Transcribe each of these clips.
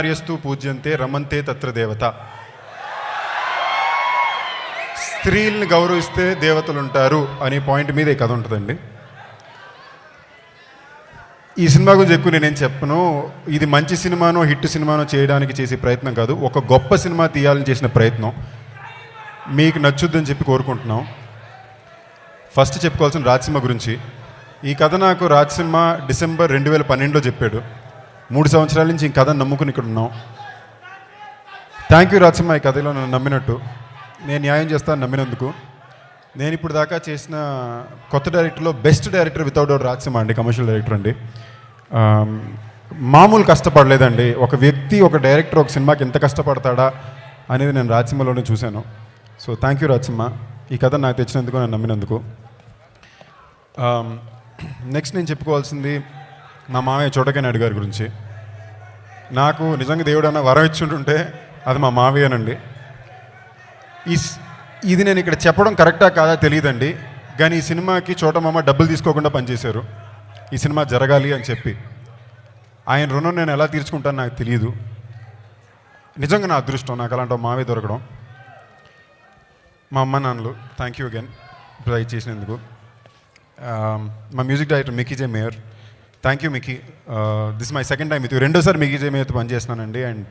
కార్యస్తు పూజ్యంతే రమంతే తత్ర దేవత. స్త్రీలను గౌరవిస్తే దేవతలు ఉంటారు అనే పాయింట్ మీద ఈ కథ ఉంటుందండి. ఈ సినిమా గురించి ఎక్కువ నేనేం చెప్పను. ఇది మంచి సినిమానో హిట్ సినిమానో చేయడానికి చేసే ప్రయత్నం కాదు, ఒక గొప్ప సినిమా తీయాలని చేసిన ప్రయత్నం. మీకు నచ్చుద్దని చెప్పి కోరుకుంటున్నాం. ఫస్ట్ చెప్పుకోవాల్సిన రాజసింహ గురించి. ఈ కథ నాకు రాజసింహ డిసెంబర్ 2012లో చెప్పాడు. 3 సంవత్సరాల నుంచి ఈ కథను నమ్ముకుని ఇక్కడ ఉన్నాం. థ్యాంక్ యూ రాజసింహ, ఈ కథలో నన్ను నమ్మినట్టు. నేను న్యాయం చేస్తాను నమ్మినందుకు. నేను ఇప్పుడు దాకా చేసిన కొత్త డైరెక్టర్లో best director without doubt Rajasimha అండి, కమర్షియల్ డైరెక్టర్ అండి. మామూలు కష్టపడలేదండి. ఒక వ్యక్తి, ఒక డైరెక్టర్ ఒక సినిమాకి ఎంత కష్టపడతాడా అనేది నేను రాజసింహలోనే చూశాను. సో థ్యాంక్ యూ రాజసింహ, ఈ కథ నాకు తెచ్చినందుకు, నన్ను నమ్మినందుకు. నెక్స్ట్ నేను చెప్పుకోవాల్సింది మా మామయ్య చోటకే నాయుడు గారి గురించి. నాకు నిజంగా దేవుడు అన్న వరం ఇచ్చుంటుంటే అది మా మావయ్యనండి. ఇది నేను ఇక్కడ చెప్పడం కరెక్టా కాదా తెలియదండి, కానీ ఈ సినిమాకి చోటమామ డబ్బులు తీసుకోకుండా పనిచేశారు ఈ సినిమా జరగాలి అని చెప్పి. ఆయన రుణం నేను ఎలా తీర్చుకుంటాను నాకు తెలియదు. నిజంగా నా అదృష్టం నాకు అలాంటి మావయ్య దొరకడం. మా అమ్మ నాన్నలు థ్యాంక్ యూ అగైన్ ట్రై చేసినందుకు. మా music director Mickey J mayor, thank you Mickey. This my second time with you. రెండోసారి Mickey J మేయర్తో పనిచేస్తున్నానండి, and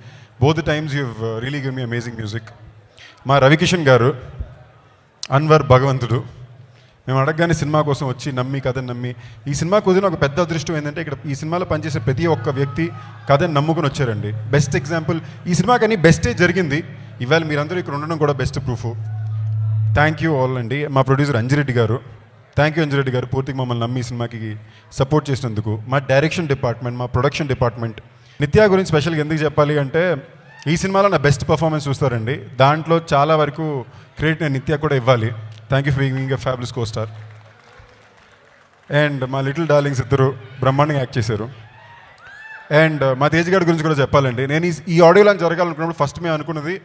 both times you really give me amazing music. మా రవికిషన్ గారు, అన్వర్, భగవంతుడు, మేము అడగగానే సినిమా కోసం వచ్చి నమ్మి కథను నమ్మి, ఈ సినిమా కుదిరిన ఒక పెద్ద అదృష్టం ఏంటంటే ఇక్కడ ఈ సినిమాలో పనిచేసే ప్రతి ఒక్క వ్యక్తి కథను నమ్ముకుని వచ్చారండి. బెస్ట్ ఎగ్జాంపుల్ ఈ సినిమా, కానీ బెస్టే జరిగింది. ఇవాళ మీరందరూ ఇక్కడ ఉండడం కూడా best proof. Thank you all అండి. మా ప్రొడ్యూసర్ అంజిరెడ్డి గారు, థ్యాంక్ యూ అంజిరెడ్డి గారు, పూర్తిగా మమ్మల్ని నమ్మి ఈ సినిమాకి సపోర్ట్ చేసినందుకు. మా డైరెక్షన్ డిపార్ట్మెంట్, మా ప్రొడక్షన్ డిపార్ట్మెంట్. నిత్యా గురించి స్పెషల్గా ఎందుకు చెప్పాలి అంటే, ఈ సినిమాలో నా బెస్ట్ పర్ఫార్మెన్స్ చూస్తారండి. దాంట్లో చాలా వరకు క్రెడిట్ నేను నిత్యా కూడా ఇవ్వాలి. Thank you for being a fabulous co star. And మా లిటిల్ డార్లింగ్స్ ఇద్దరు బ్రహ్మాండంగా యాక్ట్ చేశారు. అండ్ మా తేజ్ గారి గురించి కూడా చెప్పాలండి. నేను ఈ ఆడియో లాంచ్ జరగాలనుకున్నప్పుడు ఫస్ట్ మేము అనుకున్నది,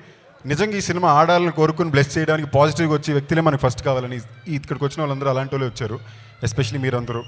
నిజంగా ఈ సినిమా ఆడాలని కోరుకుని బ్లెస్ చేయడానికి పాజిటివ్గా వచ్చే వ్యక్తులే మనకు ఫస్ట్ కావాలని. ఇక్కడికి వచ్చిన వాళ్ళందరూ అలాంటి వాళ్ళే వచ్చారు, ఎస్పెషల్లీ మీరందరూ.